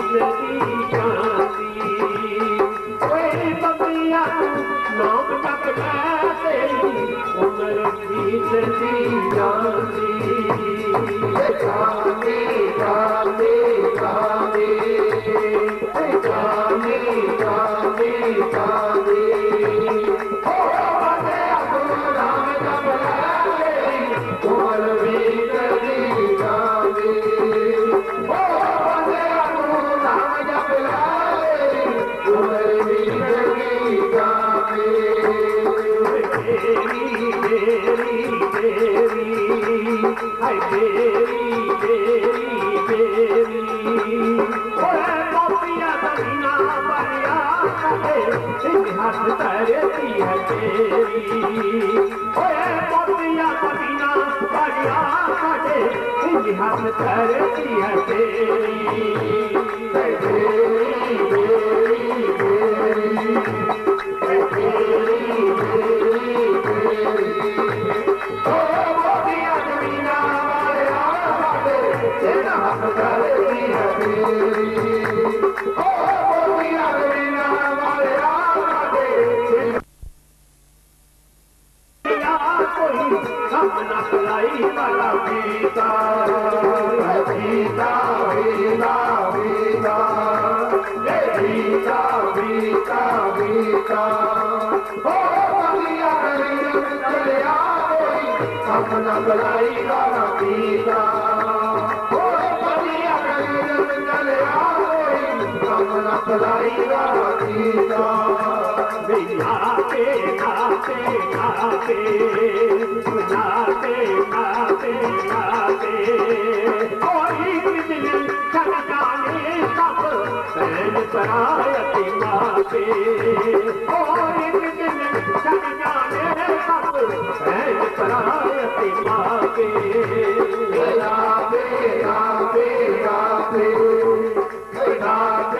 पीत दी शांति ओए बबिया नाम जप ले तेरी उम्र पीत दी शांति शांति शांति शांति शांति शांति शांति हाथ तरती है तेरी ओए मोतिया मदीना बढ़िया काटे हाथ तरती है तेरी वाला पीता पीता पीता पीता पीता पीता पीता ओ बलिया चलिया कोई अपना भलाई वाला पीता ओ बलिया चलिया कोई अपना भलाई वाला पीता नाते नाते नाते नाते नाते नाते कोई दिन चल जाने सब पहन परायती माते कोई दिन चल जाने सब पहन परायती माते राते राते राते राते राते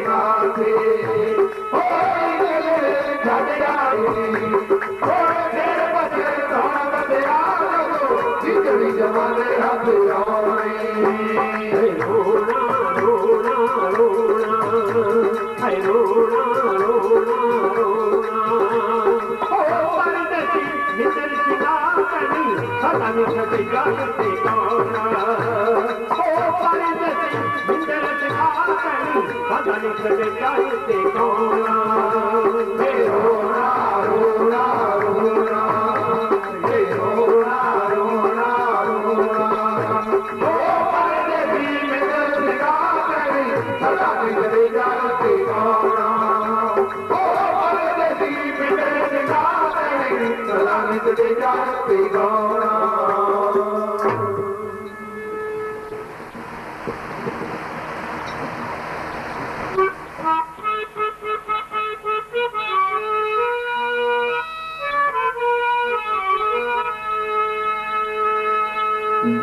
राते जमाने हाथ रोना रोना रोना है रोना रोना रोना परदेसी मित्र सिगा कनी सदा निकट जाते कौना परदेसी मित्र सिगा कनी सदा निकट जाते कौना रोना रोना रोना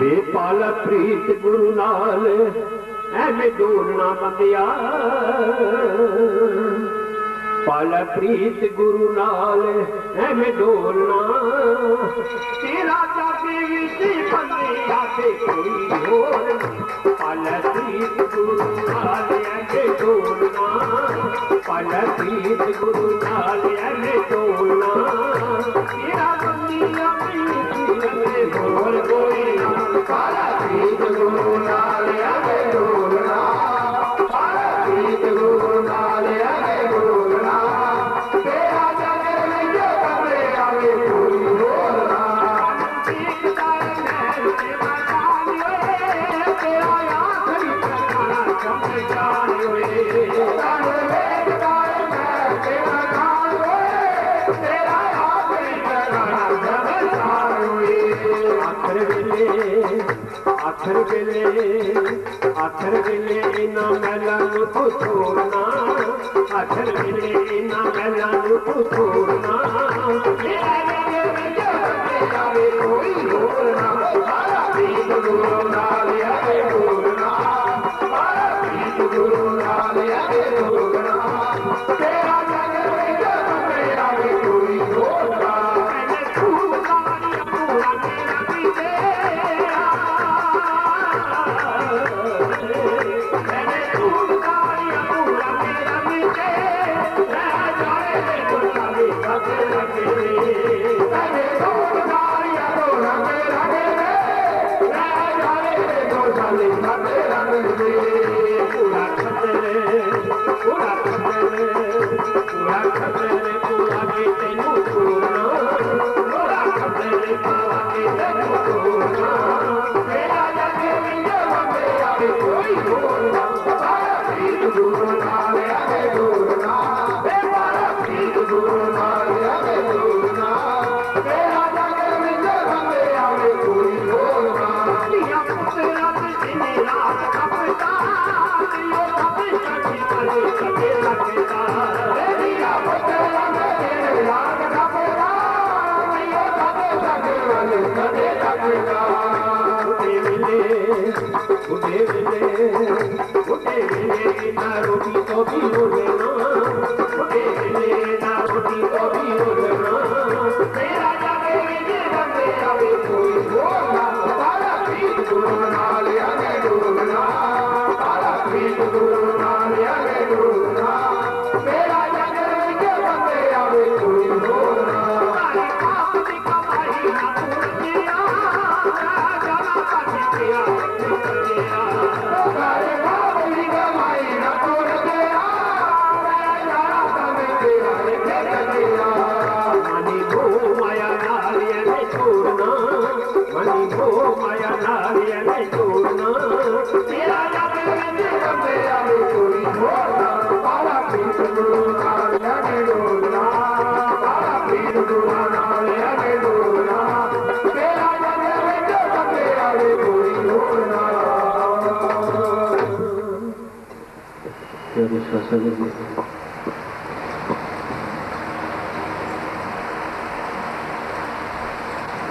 बेपाल प्रीत गुरु नाल ऐवें डोलना बंदिया पाल प्रीत गुरु नाल ऐवें डोलना तेरा जाके विच बंदिया ते कोई होर पाल प्रीत गुरु नाल ऐवें डोलना पाल प्रीत गुरु नाल ऐवें डोलना तेरा बंदिया बोल कोई पाला प्रीत गुरु नाल ऐवें डोलना पाला प्रीत गुरु नाल ऐवें डोलना तेरा जाके विच बंदे आवे कोई बोलना एक तार महल ते मकान होए तेरा आखरी ठिकाना चम जान होए तार एक तार महल ते मकान होए तेरा आखरी ठिकाना चम जान होए आखर वेले इना मैला तू छोड़ना आखर वेले इना मैला तू छोड़ना कोई बोलना सारा प्रीत गुरु नाल ऐवें डोलना सारा प्रीत गुरु नाल ऐवें डोलना तेरा जग विच बंदे आवे कोई बोलना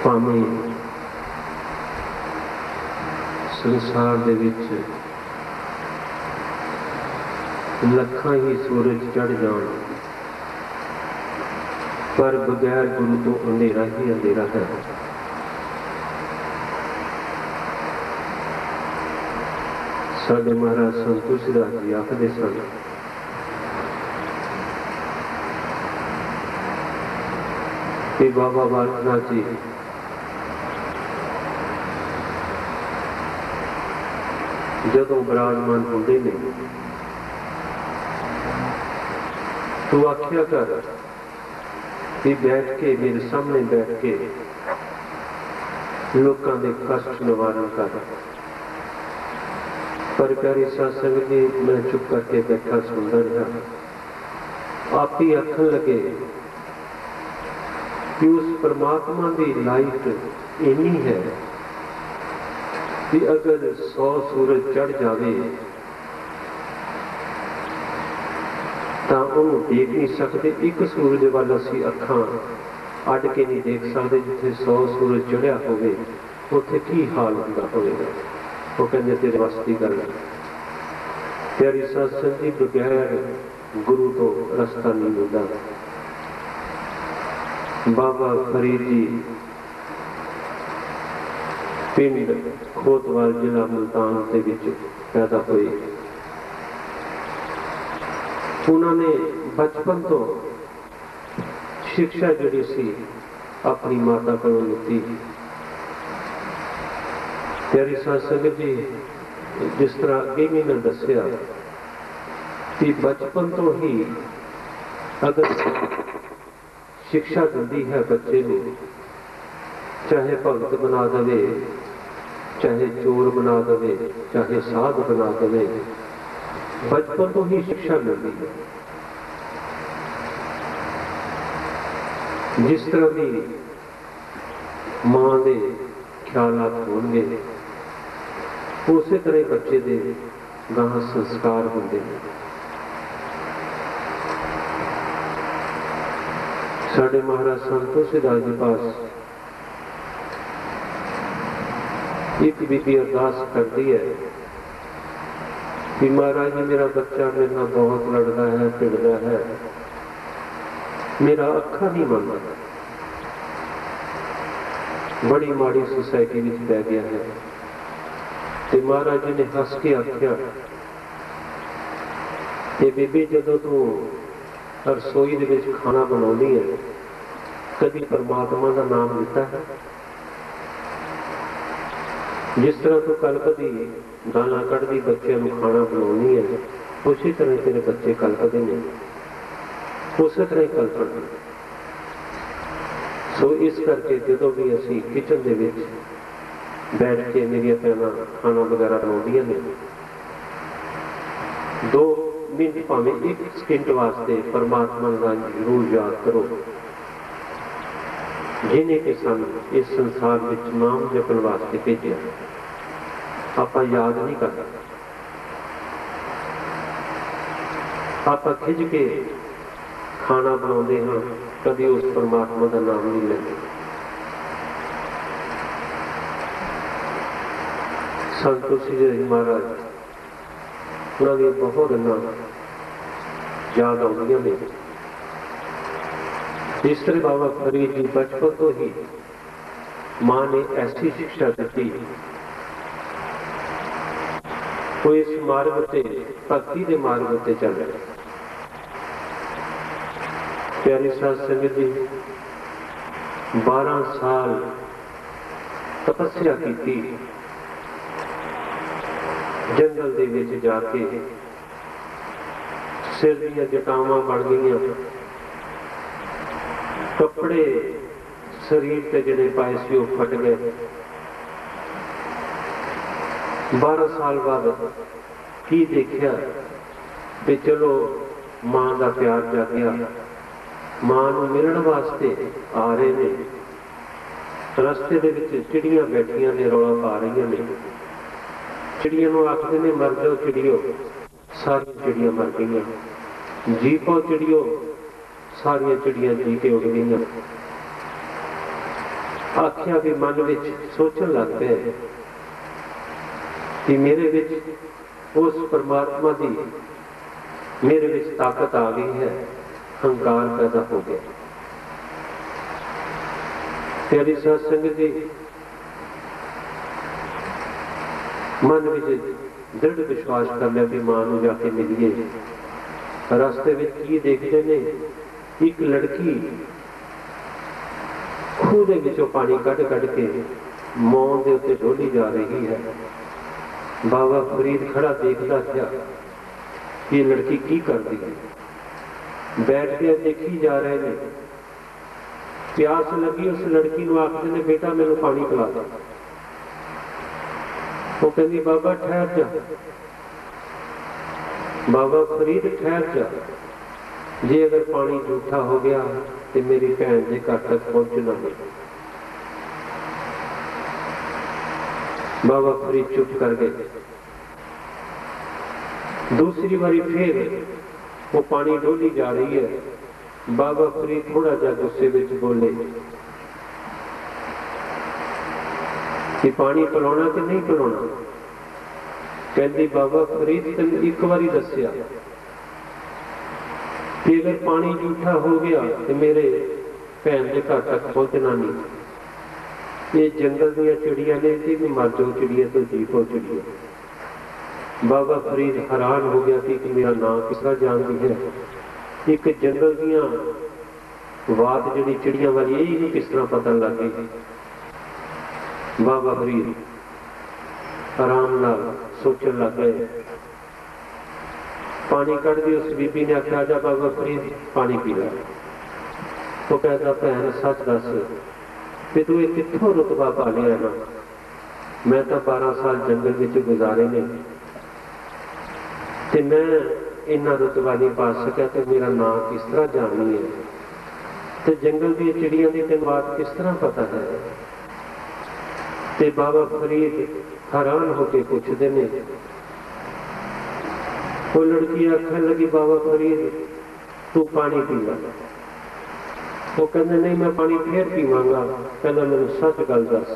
ਭਾਵੇਂ ਸੰਸਾਰ ਦੇ ਵਿੱਚ ਲੱਖਾਂ ਹੀ ਸੂਰਜ ਚੜ ਜਾਣ, ਪਰ ਬਗੈਰ ਗੁਰੂ ਤੋਂ ਅੰਧੇਰਾ ਹੀ ਅੰਧੇਰਾ ਹੈ। ਸਾਡੇ ਮਹਾਰਾਜ ਸੰਤ ਤੁਲਸੀਦਾਸ ਜੀ ਆਖਦੇ ਸਨ, ਕਿ ਬਾਬਾ ਬਾਲਕ ਨਾਥ ਜੀ ਜਦੋਂ ਬਿਰਾਜਮਾਨ ਹੁੰਦੇ ਨੇ, ਤੂੰ ਆਖਿਆ ਕਰ ਕਿ ਬੈਠ ਕੇ ਮੇਰੇ ਸਾਹਮਣੇ ਬੈਠ ਕੇ ਲੋਕਾਂ ਦੇ ਕਸ਼ਟ ਨਿਵਾਰਨ ਕਰ। ਪਰ ਪਿਆਰੀ ਸਾਧ ਸੰਗਤ ਜੀ, ਮੈਂ ਚੁੱਪ ਕਰਕੇ ਬੈਠਾ ਸੁਣਦਾ ਰਿਹਾ। ਆਪ ਹੀ ਆਖਣ ਲੱਗੇ ਕਿ ਉਸ परमात्मा की लाइट इन्नी है कि अगर 100 सूरज चढ़ जाए तो उन्होंने देख नहीं सकते। एक सूरज वाल असी अखां अड के नहीं देख सकते। जिथे 100 सूरज चढ़िया होवे उत्थे की हाल हुंदा होवेगा। वो कहंदे तेरे वस दी गल है। प्यारी सत्संग जी, बगैर गुरु तो रस्ता नहीं मिलता। बाबा फरीद जी पिंड खोतवाल जिला मुल्तान के विच पैदा हुए। उन्होंने बचपन तो शिक्षा जिहड़ी सी अपनी माता को ली। प्यारी साध संगत जी, जिस तरह अगे मैंने दसिया कि बचपन तो ही अगर शिक्षा दी है बच्चे को, चाहे भगत बना दे, चाहे चोर बना दे, चाहे साध बना दे, बचपन तो ही शिक्षा मिलती है। जिस तरह भी मां के ख्यालात होंगे उस तरह बच्चे के गाह संस्कार होंगे। साढ़े महाराज संत तुलसीदास जी पास एक बीबी अरदास करती है कि महाराज जी, मेरा बच्चा मेरे नाल बहुत लड़ता है, भिड़ता है, मेरा अखा नहीं मनता, बड़ी माड़ी सोसाइटी में पै गया है। तो महाराज जी ने हस के आख्या कि बीबी, जदों तू रसोई दे विच खाना बनाउंदी है, कभी परमात्मा का नाम लिता है? जिस तरह तू कल कदी दाना कढ़दी बच्चों को खाना बनानी है, उसी तरह तेरे बच्चे कल कदे नहीं, उस तरह ही कल पढ़ना। सो इस करके जो भी असी किचन के बैठ के मेरिया भैन खाना वगैरह बनाउंदियां ने, 2 मिनट भावें 1 सेकंड वास्ते परमात्मा का जरूर याद करो, जिन्हें कि सानू इस संसार में नाम जपन वास्ते भेजा। आप याद नहीं करते, आप खिज के खाना बनाते हाँ, कभी उस परमात्मा का नाम नहीं लेते। संत तुलसी जी महाराज उन्होंने बहुत गल्लां याद आउंदियां ने। इस तरह बाबा फरीद जी बचपन तो ही मां ने ऐसी शिक्षा दी, वो इस मार्ग से भक्ति के मार्ग से चल रहे। प्यारी साध संगत जी 12 साल तपस्या की, जंगल दे विच जाके सिर दियां जटावां बन गईयां, कपड़े शरीर से जिहड़े पाए सी वो फट गए। 12 साल बाद की देखिया कि चलो मां का प्यार जागया, मां नूं मिलण वास्ते आ रहे ने। रस्ते दे विच चिड़ियां बैठियां ने, रौला पा रही ने। चिड़ियां नूं आखदे ने मर जाओ चिड़ियो, सारी चिड़ियां मर गईयां। जी पाओ चिड़ियो, सारिया चिड़ियां जी के उड़ गई। आख्या भी मन विच सोचन लग पे कि मेरे विच उस परमात्मा की मेरे विच ताकत आ गई है, हंकार पैदा हो गया। प्यारी साध संगत जी मन विच दृढ़ विश्वास कर लिया कि मां नूं जाके मिलिए। रास्ते में की देखते ने, एक लड़की खूह दे विचों पानी कढ़ कढ़ के मौन दे उत्ते डोली जा रही है। बाबा फरीद खड़ा देखता था ये लड़की की करती है। बैठ के देखी जा रहे हैं, प्यास लगी उस लड़की को आखते ने बेटा मैनू पानी पिला दो। वो कहती बाबा ठहर जा, बाबा फरीद ठहर जा, जे अगर पानी झूठा हो गया तो मेरी भैन के घर तक पहुंचना नहीं। बाबा फरीद चुप कर गए। दूसरी बारी फिर वो पानी डोली जा रही है। बाबा फरीद थोड़ा जा गुस्से में बोले कि पानी पिलाना कि नहीं पिलाना। कहती बाबा फरीद तेन एक बारी दसिया कि अगर पानी झूठा हो गया तो मेरे भैन के घर तक पहुंचना नहीं। ये जंगल दियां चिड़िया ने कि मर जाओ चिड़िया तो जी पाओ चिड़िया। बाबा फरीद हैरान हो गया कि मेरा नाम किस तरह जानती है। एक जंगल दियां बात जी चिड़िया वाली यही किस तरह पता लग गई। बाबा फरीद आराम नाल सोचन लग गए। पानी कढ़ दी उस बीबी ने आख्या जा बाबा फरीद पानी पी ला। वो कहता भैन सच दस कि तू कित्थों रुतबा पा लिया ना। मैं तो 12 साल जंगल में गुजारे ने ते मैं इन्ना रुतबा नहीं पा सकिया तो मेरा नाम किस तरह जाननी है। तो जंगल दी चिड़िया की तेन बात किस तरह पता है। ते बाबा फरीद हैरान होकर पूछते ने। वो लड़की आखन लगी बाबा फरीद तू पानी पी ला। वो कहते नहीं मैं पानी फिर पीवांगा, पहले मैंने सच गल दस।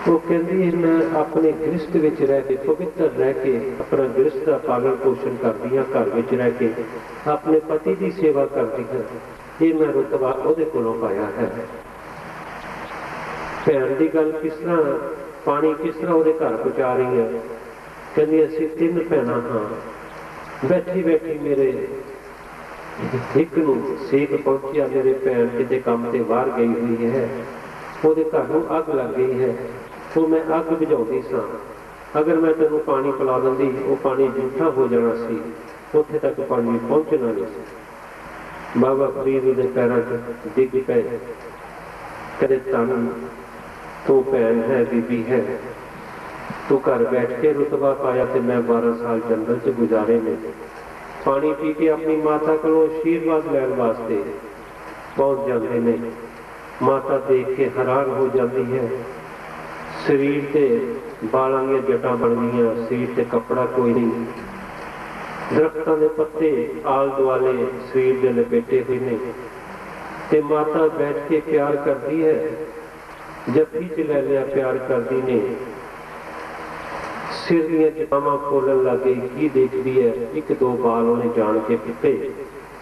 वो कहती मैं अपने गृहस्थ विच रह के पवित्र रह के अपना गृहस्थ का पालन पोषण करती हाँ, घर विच रह के अपने पति की सेवा करती है। ये मैं रुतबा उहदे कोलों पाया है। भैन की गल किस तरह पानी किस तरह उहदे घर पहुंचा रही है। कहती असीं 3 भैनां हाँ, बैठी बैठी मेरे एक नूं सेक पहुंचिया, मेरे भैन किते काम से बाहर गई हुई है, वो घर नूं अग लग गई है। वो मैं अग बुझाउंदी सां। अगर मैं तेनों पानी पिला दिंदी वो पानी जूठा हो जाना सी, उत्थे तक पानी पहुंचना नहीं सी। बाबा फरीद दे पैरां च डिग पे, कदे तन तू भैन है बीबी है, तू घर बैठ के रुतबा पाया तो मैं 12 साल जंगल च गुजारे ने। पानी पी के अपनी माता को आशीर्वाद लैन वास्ते पहुंच जाते ने। माता देख के हैरान हो जाती है, शरीर से बालों दी जटा बन गई, शरीर से कपड़ा कोई नहीं, दरख्तों के पत्ते आल दुआले शरीर के लपेटे हुए ने। ते माता बैठ के प्यार करती है, जफ्फी च ले लिया प्यार करती ने। सिर दियां जटावां खोलन लग गई, की देखती है, एक दो बाल उन्हें जान के पिटे,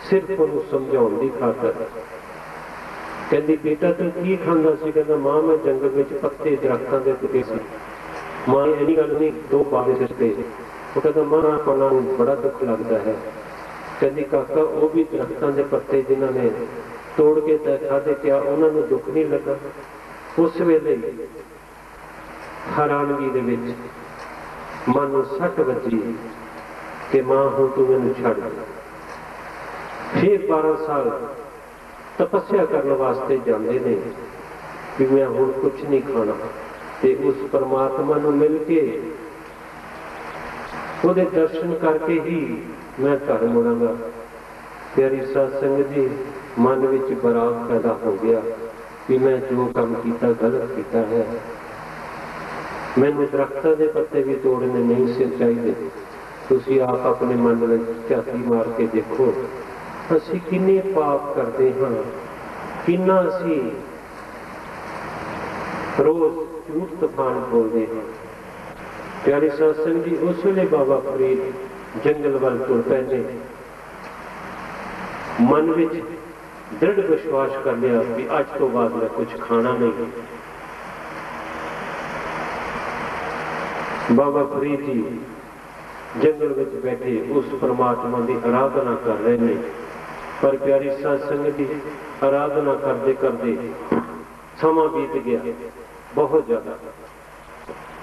सिर्फ उन्हें समझाने की खातर। कहती बेटा तू की खांदा सी? कहता मां मैं जंगल में पत्ते दरख्तों के पिटे सी। मां इन्नी गल नहीं, दो बाल सिर पे। वो कहता मां अपना बड़ा दुख लगता है। कहती काका वो भी दरख्तों के पत्ते जिन्होंने तोड़ के तय खाधे, क्या उन्होंने दुख नहीं लगा? उस वेले हैरानगी दे विच मन नूं सट वजी कि मां हुण तू मैनूं छड्ड। फिर 12 साल तपस्या करने वास्ते जाते ने कि मैं हुण कुछ नहीं खाना, ते उस परमात्मा नूं मिल के ਉਹਦੇ दर्शन करके ही मैं घर मुड़ांगा। प्यारी साध संगत जी, मन विच बराग पैदा हो गया कि मैं जो काम किया गलत किया है। मैंने दरख्तों के पत्ते भी तोड़ने नहीं से चाहिए। तुसी आप अपने मन में झाती मार के देखो, असी किन्ने पाप करते हाँ, किन्ना असी रोज झूठ तूफान बोलते हैं। प्यारे सत्संग जी, उस वेले बाबा फरीद जंगल वाल तुर पैंदे, मन विच दृढ़ विश्वास कर लिया कि अज तो बाद मैं कुछ खाना नहीं। बाबा फरीद जी जंगल विच बैठे उस परमात्मा की आराधना कर रहे हैं। पर प्यारी सत्संग जी, आराधना करते करते समा बीत गया बहुत ज्यादा,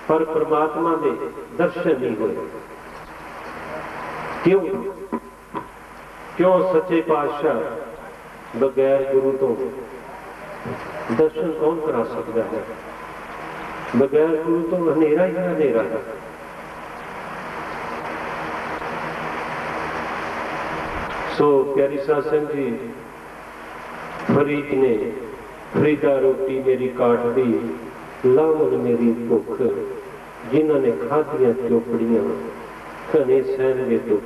पर परमात्मा के दर्शन नहीं हुए। क्यों? क्यों? सच्चे पातशाह बगैर गुरु तो दर्शन कौन करा सकता है? बगैर गुरु तो अंधेरा ही अंधेरा है। सो प्यारी सत्संग जी, फरीद ने फरीदा रोटी मेरी काट दी, लावन मेरी भुख, जिन्होंने खादियां चोपड़ियां घने सहनगे दुख।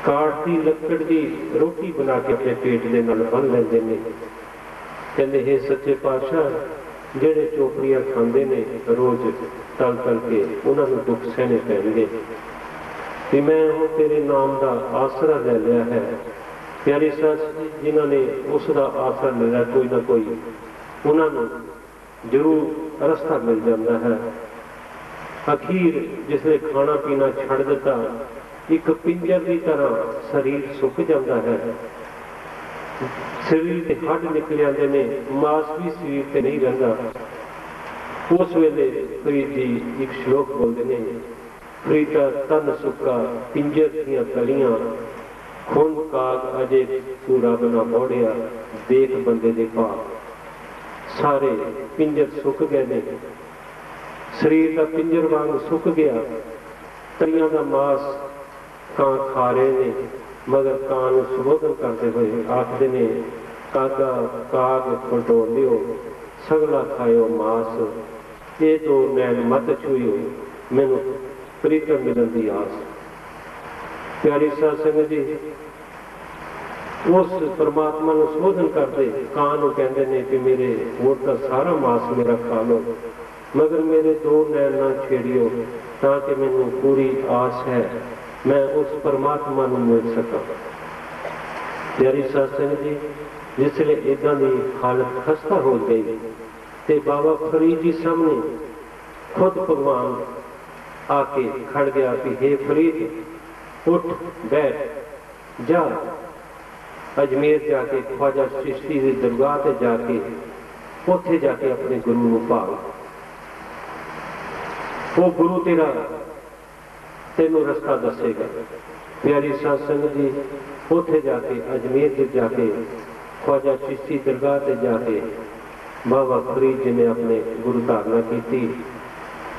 काट दी लकड़ की रोटी बना के अपने पेट के नाल बन लेंदे ने। कहते हे सच्चे पातशाह, जेड़े चोपड़ियां खांदे ने रोज तल तल के, उन्होंने दुख सहने पैणगे। कि मैं हुण तेरे नाम का आसरा ले लिया है। प्यारी सच, जिन्होंने उसका आसरा ले लिया, कोई ना कोई उन्होंने जरूर रास्ता मिल जाता है। अखीर जिसने खाना पीना छड़ दिता, एक पिंजर की तरह शरीर सुक जाता है। शरीर के हड्ड निकल जाते हैं, मांस भी शरीर से नहीं रहा। उस वेले फरीद जी एक श्लोक बोलते हैं, फरीदा तन सुक्का पिंजर दियां तलियां, खून काग अजे तू रब ना बोड़िया, देख बंदे दे भाग। सारे पिंजर सुक गए ने, शरीर का पिंजर वांग सुक गया। तलियां का मांस कां खा रहे ने, मगर कां नूं संबोधन करते हुए आखदे ने, कागा काग फटोर लियो, सगला खायो मांस, ये तो नैन मत छुइयो, मैनू प्रीतम मिलन की आस। प्यारी साध संगत जी, उस परमात्मा को संबोधन करते कां नूं कहंदे ने कि मेरे वोट का सारा मांस मेरा खा लो, मगर मेरे दो नैन ना छेड़ियो, ताकि मैनू पूरी आस है मैं उस परमात्मा को मिल सका। प्यारी साध संगत जी, जिसले इदा की हालत खस्ता हो गई तो बाबा फरीद जी सामने खुद भगवान आके खड़ गया कि हे फरीद, उठ बैठ, जा अजमेर जाके ख्वाजा चिश्ती की दरगाह से जाके उत्थे जाके अपने गुरु को भाल। वो गुरु तेरा तेनों रास्ता दसेगा। प्यारी साध संगत जी, उत्थे जाके अजमेर च जाके ख्वाजा चिश्ती दरगाह से जाके बाबा फरीद जी ने अपने गुरु धारणा की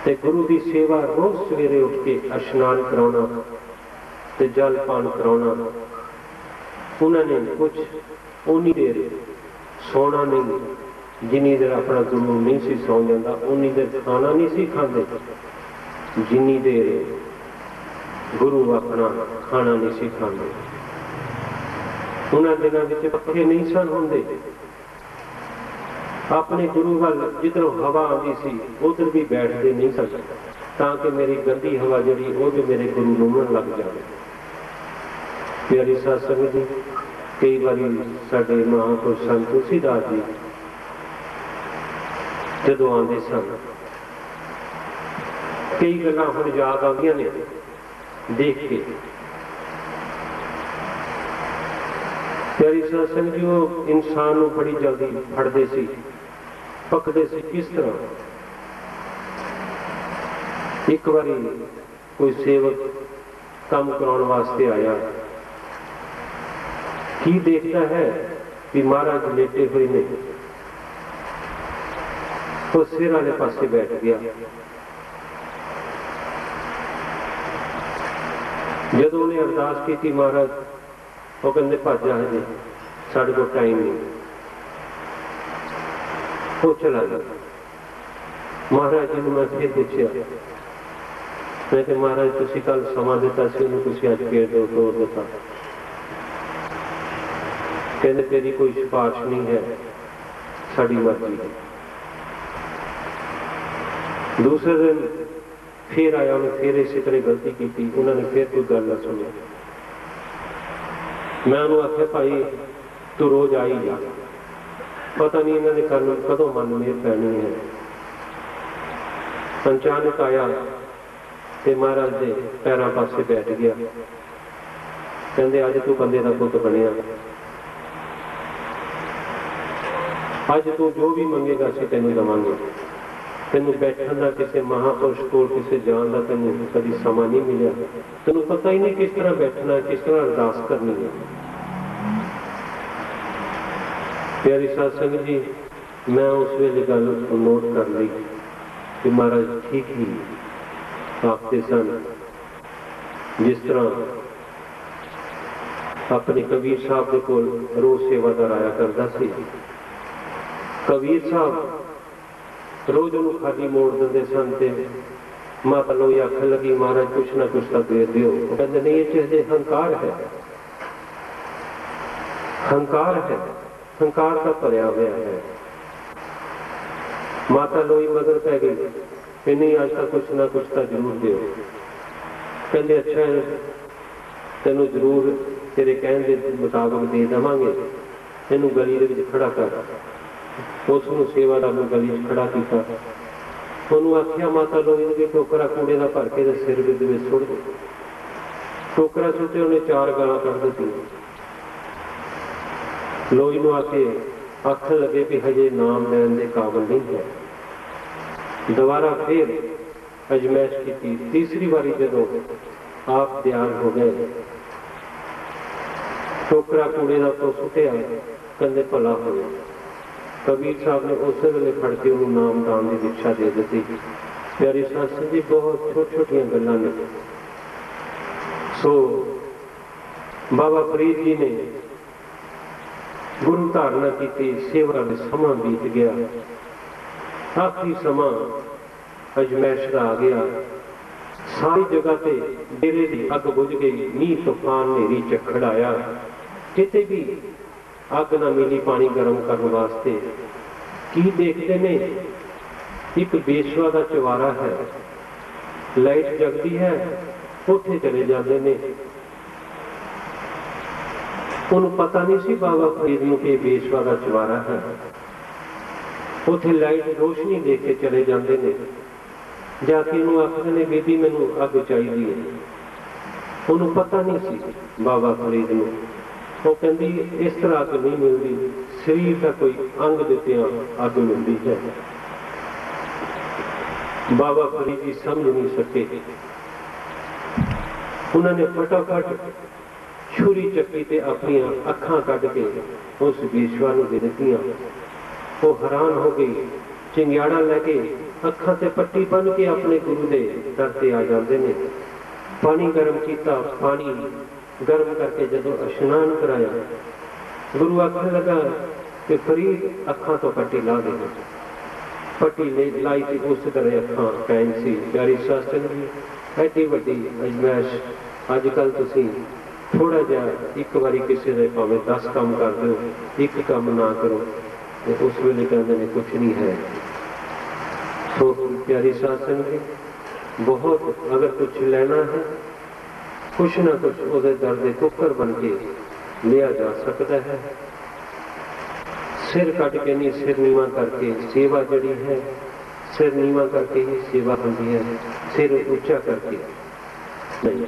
ते गुरु की सेवा रोज सवेरे उठ के इशनान कराना ते जल पान कराना। उन्होंने कुछ उन्नी देर सोना नहीं, जिन्नी देर अपना गुरु नहीं सी सौ जाता उन्नी देर खाना नहीं सी खाते, जिन्नी देर गुरु अपना खाना नहीं सी खाते। उन्होंने दिनों में पखे नहीं सन होंगे। अपने गुरु वाल जिधरों हवा आती सी उधर भी बैठते नहीं सकते, ताकि मेरी गंदी हवा जी वो जो मेरे गुरु नूमन लग जाए। प्यारी साध संगत जी, कई बार साडे महापुरुष संत तुलसीदास जी जदों आते सन, कई गल्लां हुण याद आउंदियां ने देख के। प्यारी साध संगत जी, वो इंसान नूं बड़ी जल्दी फड़दे सी, पकड़े से किस तरह। एक बारी कोई सेवक काम कराने वास्ते आया, की देखता है कि महाराज लेटे हुए ने, वो सिर वाले पासे बैठ गया। जदों उन्हें अरदास की महाराज, वो कहते भज आ जी, साढ़े को टाइम नहीं। वो चला गया। महाराज जी मैं फिर पूछा, मैं कि महाराज तुसी कल समा दिता सी, तुसी अज पेड़ दो तोड़ दिता। कहते तेरी कोई सिफारिश नहीं है, साड़ी मर्जी है। दूसरे दिन फिर आया, उन्हें फिर इसी तरह गलती की, उन्होंने फिर कोई गल न सुनी। मैं उन्होंने आख्या भाई तू रोज आई जा, पता नहीं इन्होंने कदों मन मेर पैनी है। अचानक आया ते महाराज के पैरों पासे बैठ गया। कहते अज तू बंदे का पुत बनिया, अज तू जो भी मंगेगा असीं तेनों देवांगे। तेनों बैठन का किसी महापुरुष को किसी जान का तेनों कभी समा नहीं मिला, तेनों पता ही नहीं किस तरह बैठना है, किस तरह अरदास करनी है। प्यारी साध संगत जी, मैं उस वेले गल नोट कर ली कि महाराज ठीक ही आखते सन। जिस तरह अपने कबीर साहब के कोल रोज सेवादार आया करता सी, कबीर साहब रोज उन्होंने खाली मोड़ देंगे सन। ते माता लोई आखन लगी महाराज कुछ ना कुछ तो दे दियो। कहते नहीं, ये चीज़ हंकार है, हंकार है, हंकार का भरिया हुआ है। माता लोई मगर पै गई कि नहीं आज तक कुछ ना कुछ तो जरूर दो। कहते अच्छा तेनों जरूर तेरे कहने के मुताबिक दे देवांगे। तेनों गली के खड़ा कर, उसनों सेवादार गली खड़ा किया। उन्होंने आख्या माता लोई ने टोकरा कूड़े का भर के सिर विच सुट दो। टोकरा सुटे उन्हें 4 गालां कढ़ दी। लोई नूं आके आखन लगे भी हजे नाम लैन के काबिल नहीं है। दोबारा फिर अजमाइश की। तीसरी बारी जदों आप तैयार हो गए, टोकरा कूड़े का तो सुटिया, कहते भला हो। कबीर साहब ने उस वेले फड़ के उन्होंने नाम दान की दीक्षा दे दी। प्यारी साध संगत जी, बहुत छोटी छोटिया गल्लां ने। सो बाबा फरीद जी ने गुरु धारणा की, सेवा में समा बीत गया। आखिरी समा अजमैश का आ गया। सारी जगह पे डेरे की अग बुझ गई, मीह तूफान नेरी झक्खड़ आया, किते भी अग ना मिली पानी गर्म करने वास्ते। की देखते ने, एक बेशवा का चवारा है, लाइट जगती है, उत्थे चले जाते ने। उन्हें पता नहीं सी बाबा फरीद नूं कि बेशवा का चवारा है। उत्थे लाइट रोशनी देख के चले जाते ने। जाके उन्होंने आखते ने बीबी मैनू अग चाहिए। उन्होंने पता नहीं सी बाबा फरीद नूं। वो कहती इस तरह अग नहीं मिलती, शरीर का कोई अंग दित्तियां अग मिलती है। बाबा फरीद जी समझ नहीं सके। उन्होंने फटाफट छुरी चक्की ते अपनी अखां कट के उस बेशवा नूं दे दित्तियां। वो हैरान हो गई, चिंगियाड़ा लैके अखां ते पट्टी बन के अपने गुरु दे दर ते आ जाते ने। पानी गर्म किया, पानी गर्म करके जदों इशनान कराया, गुरु आखन लगा कि फरीद अखां तो पट्टी ला दे। पट्टी लाई थी, उस तरह अखां कैन सी। प्यारी शास्त्र जी, एडी वड्डी अजमैश अजकल तुसीं थोड़ा जिहा एक बारी किसी दे भावें 10 काम कर दो, एक काम ना करो, तो उस वेले कहते हैं कुछ नहीं है। तो प्यारी शास्त्र जी, बहुत अगर कुछ लेना है, कुछ ना कुछ उहदे दर दे कुकर बन के लिया जा सकता है। सिर कट के नहीं, सिर नीवा करके सेवा जड़ी है, सिर नीवा करके ही सेवा होती है, सिर ऊंचा करके नहीं।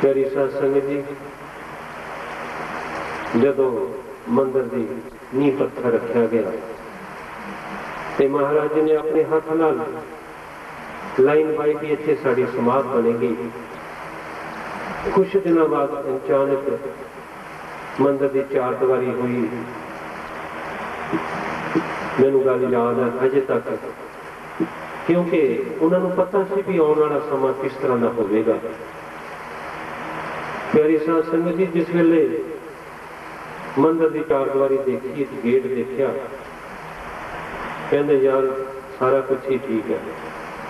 प्यारी साध संगत जी, जदों मंदिर की नींह पत्थर रखा गया ते महाराज ने अपने हाथ नाल लाइन पाई कि इत्थे साडी समाध बनेगी। कुछ दिनों बाद अचानक मंदिर की 4 दीवारी हुई। मैनू गल याद है अजे तक, क्योंकि उन्होंने पता सी भी आने वाला समा किस तरह का होगा। प्यारी साध संगत जी, जिस वेले मंदिर की 4 दीवारी देखी, गेट देखा, कहते यार सारा कुछ ही ठीक है।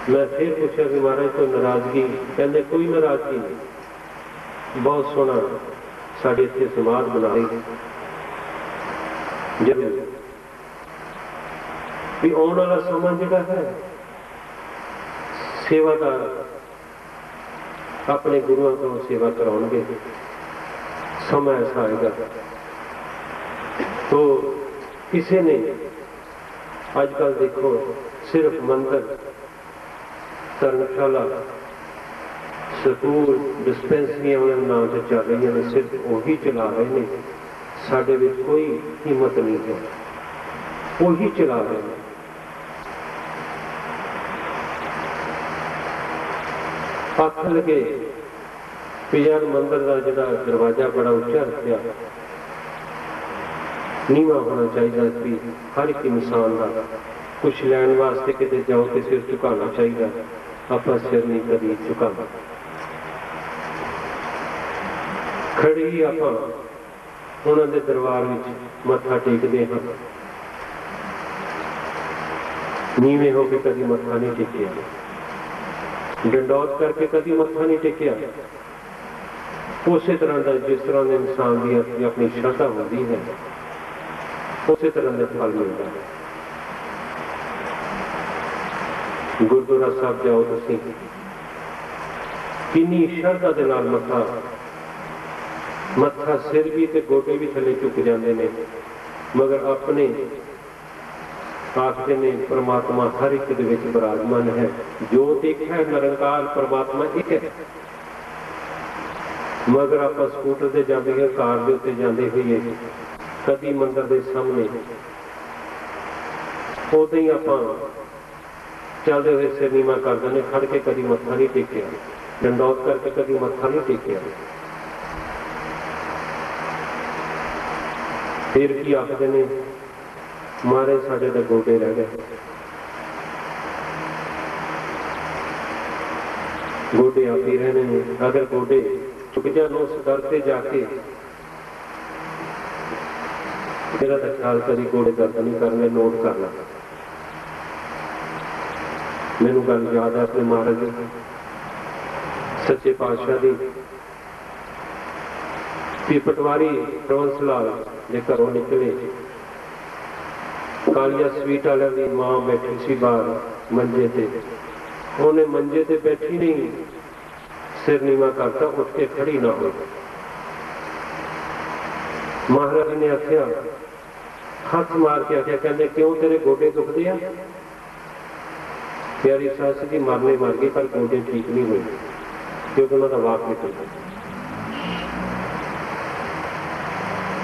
मैं फिर पूछा कि महाराज कोई नाराजगी? कहते कोई नाराजगी नहीं, बहुत सोहना साढ़े इत्थे समाध बनाई। जरूर भी आने वाला समा जिहड़ा है, सेवादार अपने गुरुओं को सेवा कराउणगे, समा ऐसा आएगा। तो किसी ने आजकल देखो सिर्फ मंदिर, धर्मशाला, स्कूल, डिस्पेंसरियां उन्होंने नाम से चल रही हैं, सिर्फ वही चला रहे हैं। साडे विच कोई हिम्मत नहीं है, वही चला रहे हैं। आख लगे कि यार मंदिर का जिहड़ा दरवाजा बड़ा उच्चा रखा, नीवा होना चाहिए कि हर एक इंसान का कुछ लैन वास्ते किते जाओ तो सिर झुकाना चाहिए। आप सिर नहीं कभी झुकाना, खड़ी ही आप उन्होंने दरबार में मत्था टेकते हैं, नीवे होकर कभी मत्था नहीं टेकिया, डंडौत करके कभी मत्था नहीं टेकिया। उसी तरह का जिस तरह के इंसान की अपनी श्रद्धा होती है, उसी तरह का फल मिलता है। गुरुद्वारा साहब जाओ, तुसीं किन्नी श्रद्धा के नाल मत्था सिर भी ते गोडे भी थले झुक जाते हैं, मगर अपने आखते ने परमात्मा हर एक दे विच विराजमान है। जो देखा है निरंकार परमात्मा एक है। मगर आप स्कूटर से जाते हैं, कार के उत्ते जाते हुए कभी मंदिर के सामने उदों ही आप चलते हुए सिर नीवा कर देने, खड़ के कभी मत्था नहीं टेकिया, डंडौत करके कभी मत्था नहीं टेकिया। फिर की आखते ने मारे साडे तो गोडे रह गए, गोडे आप ही रहने ने। अगर गोडे झुक जान उस दर से जाके, मेरा तो ख्याल कभी गोडे दर्द नहीं करने, नोट कर ला। मैनू गल याद है अपने महाराज सच्चे पातशाह की, पटवारी रवंस लाल के घरों निकले, कालिया स्वीट वाले की मां बैठी सी बाहर मंजे ते। उन्हें मंजे ते बैठी नहीं, सिर नीवा करता, उठ के खड़ी ना हो। महाराज ने आख्या, हाथ मार के आख्या, कहते क्यों तेरे गोडे दुखते आ? प्यारी सास की मरने मर गई, पर गोडे ठीक नहीं हुए, क्योंकि उन्होंने वाक निकल गया।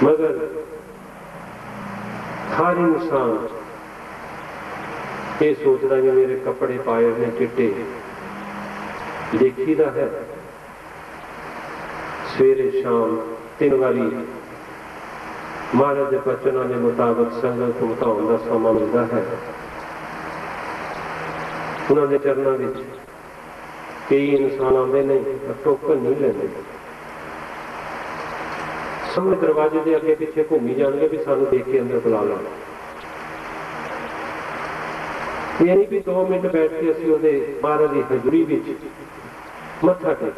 मगर हर इंसान ये सोचता भी मेरे कपड़े पाए ने चिट्टे, देखी दा है सवेरे शाम 3 बारी महाराज के बचनों के मुताबिक संगत उठाने का समा मिलता है। उन्होंने चरणों में कई इंसान आते नहीं, टोकन नहीं लेते, सामने दरवाजे के अगे पिछे घूमी जाएंगे भी सानू देख के अंदर बुला लो। ये नहीं भी 2 मिनट बैठ के असं वो महाराज की हजूरी मत्था टेक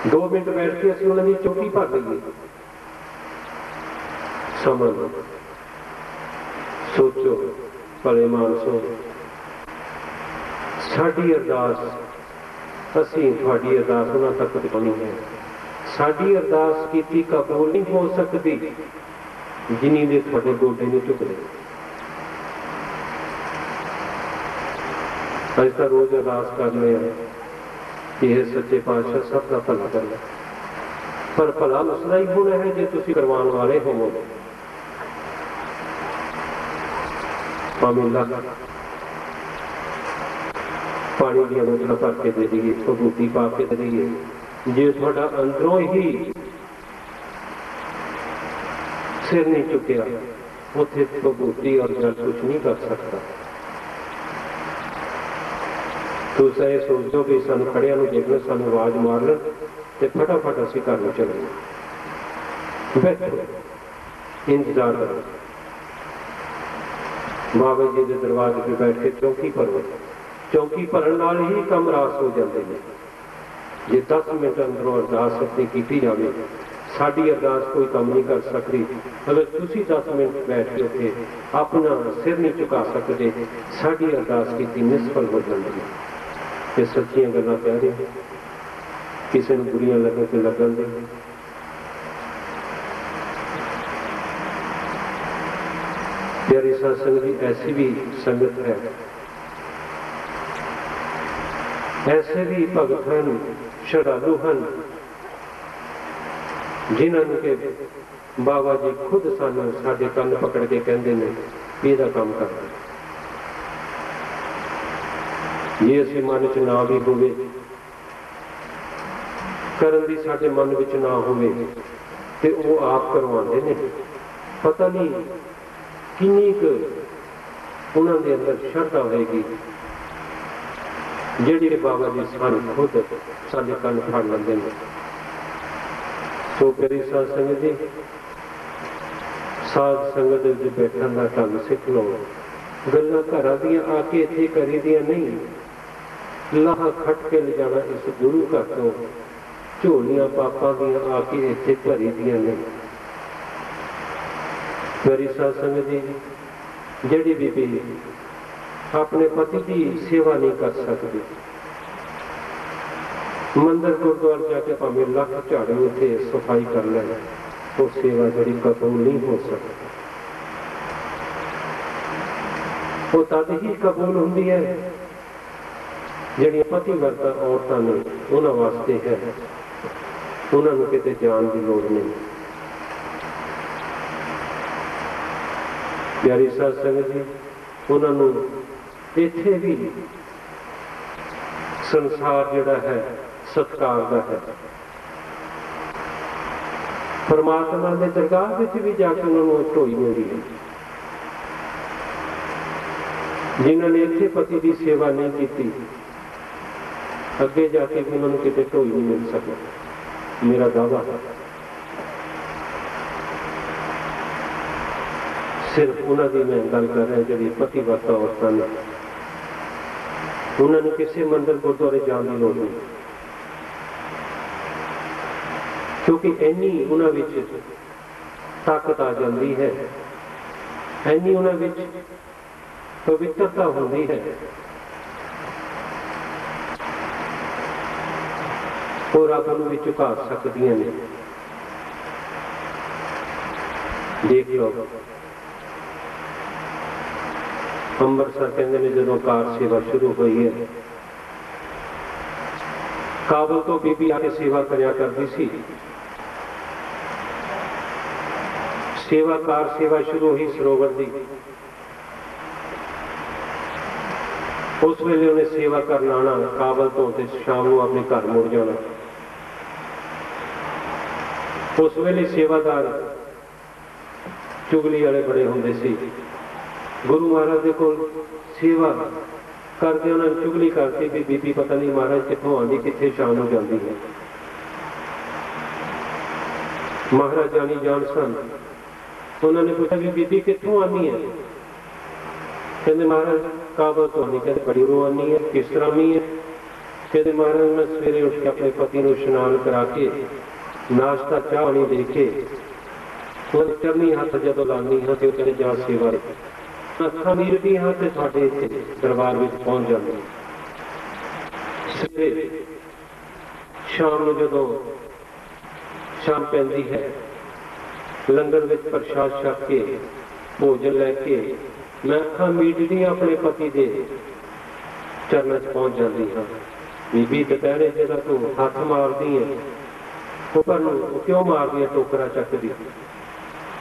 2 मिनट बैठ के असं उन्होंने चौकी भर लईए। समझ सोचो भले मानसो, साडी अरदास असीं तुहाडी अरदास उन्हां तक पहुंचाउणी है। साडी अरदास कीती कबूल नहीं हो सकती जिन्नी दे तुहाडे गोडे नहीं झुकदे। अज तां रोज अरदास करने कि हे सच्चे पातशाह सबका भला कर ले, पर भला उसदा ही होना है जे तुसीं करवाउण वाले होवो। भावें पानी दी बोतल भर के दे दीए, भभूति पा के दे दीए, जे थोड़ा अंदरों ही सिर नहीं चुकया उथे भभूति और जल कुछ नहीं कर सकता। तुम ये सोचो कि सानू खड़िया देखना, सानू आवाज मार लें तो फटाफट असीं घर में चले बैठो, इंतजार करो। बाबा जी के दरवाजे पर बैठ के चौकी भरो, चौकी भरन नाल ही कम रास हो जाते हैं। जे 10 मिनट अंदरों अरदास अपनी की जाए, साड़ी अरदास कोई कम नहीं कर सकती। अगर तुसी 10 मिनट बैठ के उठे अपना सिर नहीं झुका सकते, साड़ी अरदास की निष्फल हो जाती है। ये सच्चियां गल्लां कह रहे हैं, किसी को बुरियां लगन तो लगन दे। प्यारी सत्संग की ऐसी भी संगत है, ऐसे भी भगत हैं, श्रद्धालु हैं, जिन्होंने के बाबा जी खुद सानू साडे कंन पकड़ के कहते हैं इहदा काम कर। ये असीं मन च ना भी होवे, करन दी साडे मन विच ना होवे ते वो आप करवाते ने। पता नहीं किन्नी क उन्हां दे अंदर श्रद्धा होएगी जिहड़ी बाबा जी सानू खुद साडे कंन फड़ लैंदे ने। सो प्यारी साध संगत जी, साध संगत दे बैठण दा ढंग सिख लो। गल्लां घरां दियां आके इत्थे करी दियां नहीं, लाह खट के ले जाना इस गुरु घर तो झोलियां पापां दियां आके इत्थे भरी दियां नहीं। प्यारी साध संगत जी, जिहड़ी बीबी अपने पति की सेवा नहीं कर सकती, मंदिर गुरुद्वारे जाके भावें लख झाड़ू उठे सफाई कर ले, वो सेवा जी कबूल नहीं हो सकती। वो तद ही कबूल होंदी है जिहड़ियां पतिव्रता औरतां ने उन्हां वास्ते है, उन्हां नूं किते जाण की लोड़ नहीं। प्यारी साध संगत जी, उन्हां नूं इत्थे भी संसार जिहड़ा है सत्कार दा है। परमात्मा के दरगाह विच भी जाके उन्होंने ढोई मिलदी है। जिन्होंने इत्थे पति की सेवा नहीं की, अगे जाके भी उन्होंने किते ढोई नहीं मिल सकता, मेरा दावा है। सिर्फ उन्होंने मैं गल कर रहा जी पतिव्रता औरतां ने, उन्होंने किसी मंदिर गुरुद्वारे जाने की लोड़ नहीं, क्योंकि इन्नी उन्हां विच ताकत आ जाती है, इन्नी उन्हां विच पवित्रता होती है, वो रब नूं भी झुका सकदियां ने। देख लो अंमृतसर कहते हैं जो कार सेवा शुरू हुई है, काबल तो बीबी आके सेवा करया करती सी, सेवा कार सेवा शुरू हुई सरोवर की, उस वेले उन्हें सेवा करना आना काबल तो शाम को अपने घर मुड़ जाना। उस वेले सेवादार चुगली वाले बड़े होंगे सी। गुरु महाराज के कोल सेवा करके उन्होंने चुगली करती भी बीबी पता नहीं महाराज कितों आती कितने शाम को जाती है। महाराज जानी जान सन। उन्होंने पूछा कि बीबी कितों आनी है? कहते महाराज काबल तो आनी। कहते बड़ी रो आनी है, किस तरह आनी है? कहते महाराज मैं सवेरे उठ के अपने पति को स्नान करा के नाश्ता चाह पानी दे के चरनी हाथ जो लानी हाँ तो कहते जा सेवा अखा मीरदी हाँ तो थोड़े इतने दरबार में पहुंच जाती। सवेरे शाम को जो शाम पैंदी है लंगर में प्रसाद छक के भोजन लैके मैं अखा मीटदी अपने पति के चरणों च पहुंच जाती हाँ। बीबी दोपहरे जो तू हाथ मारदी है ऊपर क्यों मारदी है? टोकरा चकदी।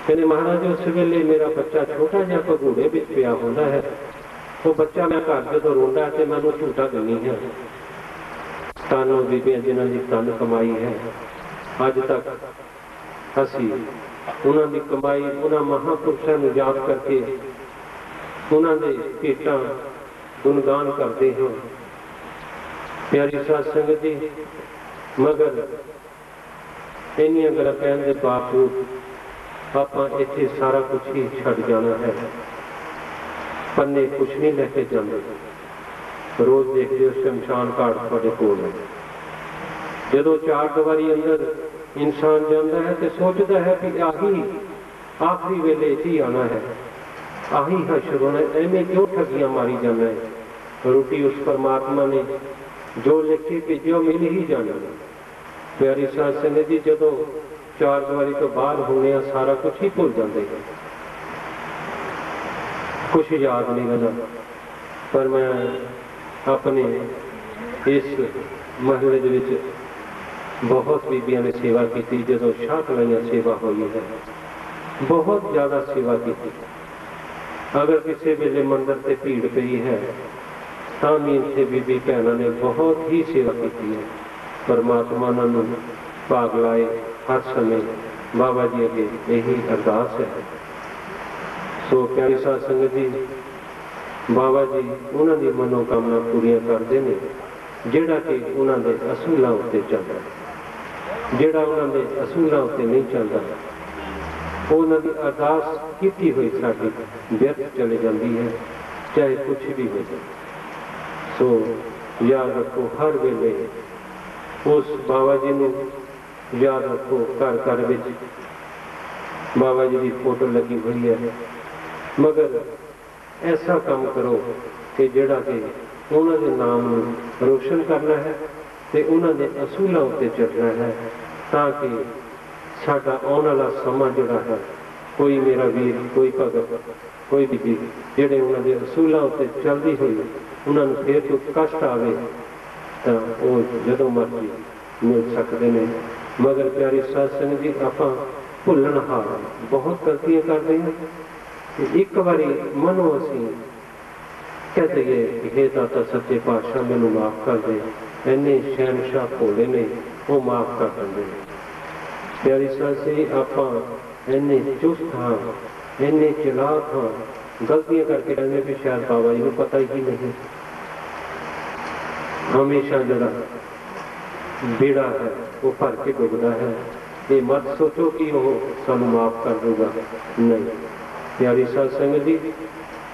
कहते महाराज उस वेले मेरा बच्चा छोटा जहा भगूड़े में पिया होंदा है। वो बच्चा मैं घर जो रोंदा है तो मैं झूठा देनी है। तानों बीबियां जिन्हों की तन कमाई है अज तक असी उन्होंने कमाई उन्होंने महापुरुषों को याद करके उन्होंने भेटां गुणगान करते हैं। प्यारी साध संगत जी मगर इन्नियां गल्लां कहण दे बावजूद आप इत्थे सारा कुछ ही छड़ जाना है। पन्ने कुछ नहीं लेके जाते। रोज देखते हो शमशान घाट तुहाडे कोल है। जदों चार दीवारी अंदर इंसान जाता है तो सोचता है कि आही आखिरी वेले ही आना है, आही हशर होना। एवें क्यों ठगियां मारी जाना है? रोटी उस परमात्मा ने जो लिखे भेजो मिल ही जाना। प्यारी साध संगत जी जदों चार दीवारी तो बाहर होने सारा कुछ ही भुल जाते हैं, कुछ याद नहीं रहता। पर मैं अपने इस महल के बहुत बीबियां ने सेवा की। जो शाह कलाइयां सेवा हुई है बहुत ज्यादा सेवा की। अगर किसी वेले मंदिर से भीड़ पई है तो भी इतने बीबी भैनों ने बहुत ही सेवा की है। परमात्मा उन्होंने भाग लाए। हर समय बाबा जी अगे यही अरदास है। सो प्यारी साध संगत जी बाबा जी उन्होंने मनोकामना पूरियां करते हैं जिहड़ा कि उन्होंने असूलों उत्ते चलता। जिहड़ा उन्होंने असूलों उत्ते नहीं चलता उन्होंने अरदास की हुई साडी व्यर्थ चली जाती है, चाहे कुछ भी हो जाए। सो याद रखो हर वेले उस बाबा जी ने याद रखो। घर घर में बाबा जी की फोटो लगी हुई है मगर ऐसा काम करो कि जिहड़ा कि उन्होंने नाम रोशन करना है तो उन्होंने असूलों उत्ते चलना है ताकि साडा आने वाला समा जिहड़ा है कोई मेरा वीर कोई भगत कोई भी जिहड़े उन्होंने असूलों उत्ते चलती हुई उन्होंने फिर कोई कष्ट आवे तो वो जदों मर्जी मिल सकते हैं। मगर प्यारी साध संगत जी आप भुलनहार बहुत गलतियां करते हैं। एक बारी मनो असी कह दईए हे दाता सच्चे पातशाह मैनू माफ कर दे, इन्ने शहनशाह भोले ने वो माफ कर देंगे। प्यारी साध से आप इन्ने चुस्त हाँ इन्ने चलाक हाँ गलतियां करके रहने भी शायद बाबा जी को पता ही नहीं। हमेशा जरा बेड़ा है वो भर के डुबदा है। ये मत सोचो कि वो सानू माफ कर देगा, नहीं। प्यारी साध संगत जी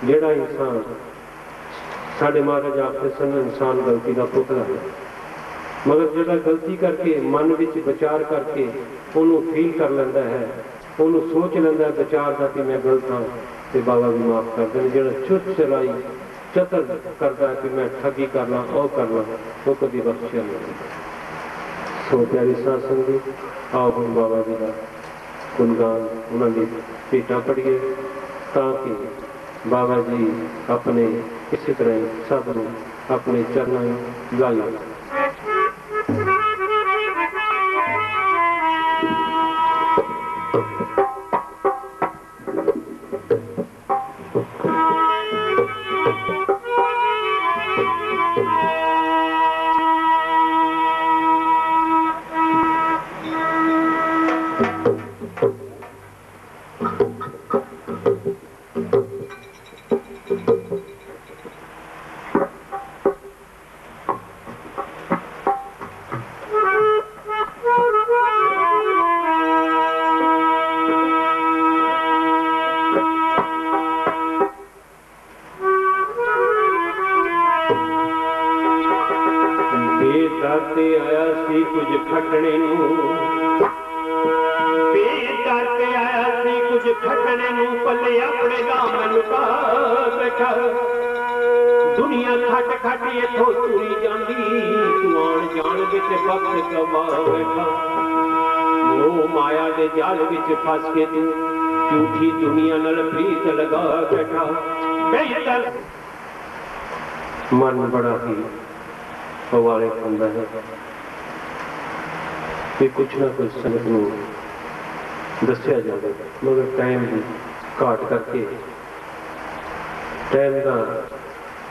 जेड़ा इंसान साढ़े महाराज आखते सन इंसान गलती का पुतला है मगर जेड़ा गलती करके मन विच विचार करके उन्होंने फील कर लेंदा है उन्होंने सोच लेंदा है विचार का कि मैं गलत हाँ तो बाबा भी माफ कर दें। जो चुत चलाई चतर करता है कि मैं ठगी कर ला और कर ला वो कभी बख्शिया नहीं। सो प्यारी साध संगत आओ हम बाबा जी का गुणगान उन्होंने भेटा पढ़िए ताकि बाबा जी अपने इसी तरह सब अपने चरणों लाइए। ਦਰ ਤੇ ਆਇਆ ਸੀ ਕੁਝ ਖੱਟਣੇ ਨੂੰ, ਦਰ ਤੇ ਆਇਆ ਸੀ ਕੁਝ ਖੱਟਣੇ ਨੂੰ, ਪੱਲੇ ਆਪਣੇ ਦਾਮਨ ਲੁਕਾ ਬੈਠਾ। ਦੁਨੀਆ ਖੱਟ ਖੱਟ ਇੱਥੋਂ ਤੁਰੀ ਜਾਂਦੀ, ਤੂੰ ਆਣ ਜਾਣ ਵਿੱਚ ਵਕਤ ਗਵਾ ਬੈਠਾ। ਮੋਹ ਮਾਇਆ ਦੇ ਜਾਲ ਵਿੱਚ ਫਸ ਕੇ ਤੂੰ ਝੂਠੀ ਦੁਨੀਆ ਨਾਲ ਪ੍ਰੀਤ ਲਗਾ ਬੈਠਾ। ਬਿਹਤਰ ਮਨ ਬੜਾ ਹੀ ਪਵਾਲੇ ਹੁੰਦਾ ਹੈ ਕਿ ਕੁਛ ਨਾ ਕੁਛ ਸੰਗਤ ਨੂੰ ਦੱਸਿਆ ਜਾਵੇ, ਮਗਰ ਟਾਈਮ ਦੀ ਘਾਟ ਕਰਕੇ, ਟਾਈਮ ਦਾ